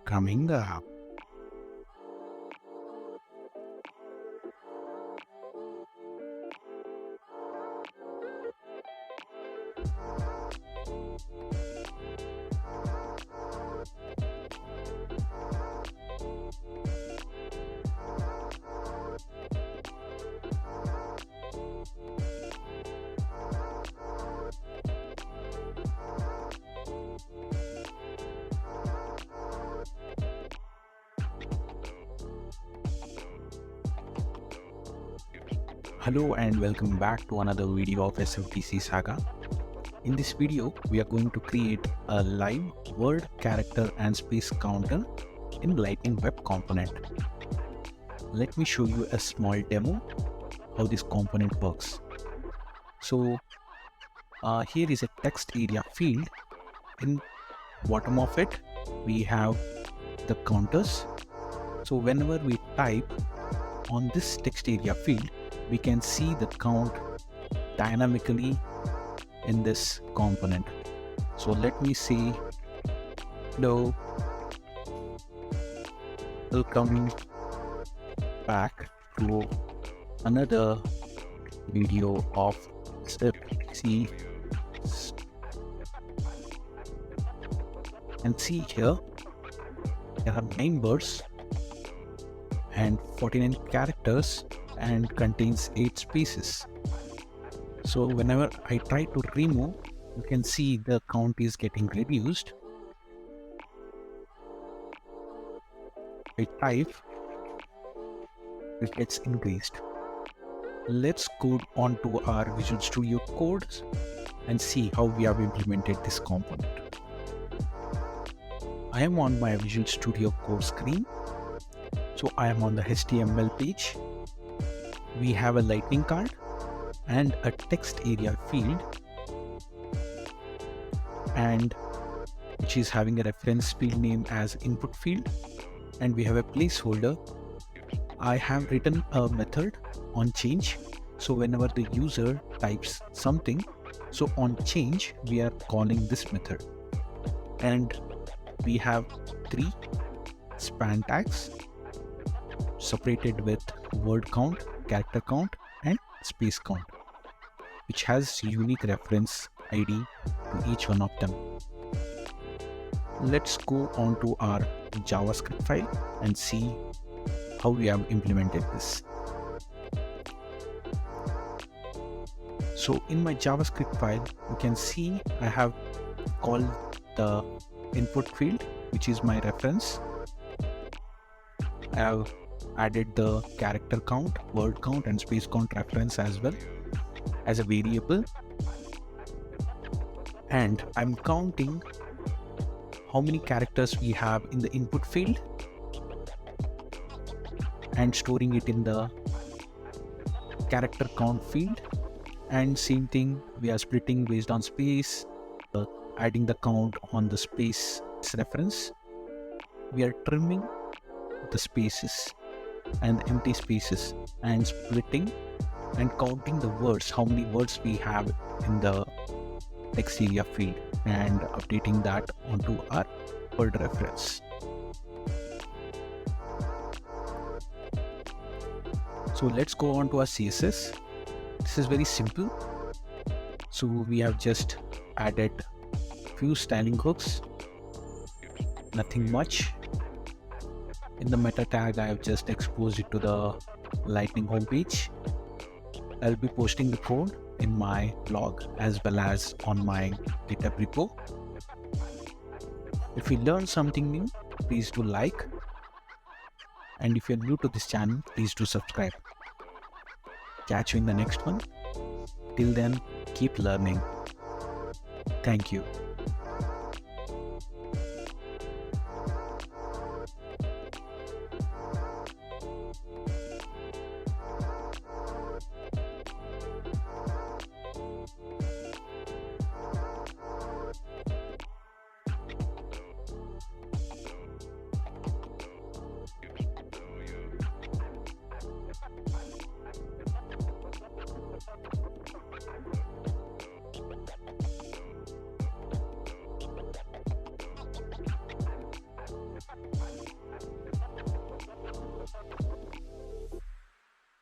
coming up. Hello and welcome back to another video of SFDC SAGA. In this video, we are going to create a live word, character and space counter in Lightning Web component. Let me show you a small demo how this component works. So here is a text area field. In bottom of it, we have the counters. So whenever we type on this text area field, we can see the count dynamically in this component. So let me see. Hello, welcome back to another video of SFDC. And see here, there are 9 words and 49 characters and contains 8 spaces. So whenever I try to remove, you can see the count is getting reduced. I type, it gets increased. Let's go on to our Visual Studio codes and see how we have implemented this component. I am on my Visual Studio Code screen. So I am on the HTML page. We have a lightning card and a text area field, and which is having a reference field name as input field, and we have a placeholder. I have written a method on change. So whenever the user types something, so on change, we are calling this method. And we have 3 span tags separated with word count, character count and space count, which has unique reference ID to each one of them. Let's go on to our JavaScript file and see how we have implemented this. So in my JavaScript file, you can see I have called the input field, which is my reference. I have added the character count, word count and space count reference as well as a variable, and I'm counting how many characters we have in the input field and storing it in the character count field. And same thing, we are splitting based on space, adding the count on the space reference. We are trimming the spaces and the empty spaces and splitting and counting the words, how many words we have in the text area field, and updating that onto our word reference. So let's go on to our CSS. This is very simple. So we have just added few styling hooks, nothing much. In the meta tag, I have just exposed it to the Lightning homepage. I'll be posting the code in my blog as well as on my GitHub repo. If you learned something new, please do like. And if you're new to this channel, please do subscribe. Catch you in the next one. Till then, keep learning. Thank you.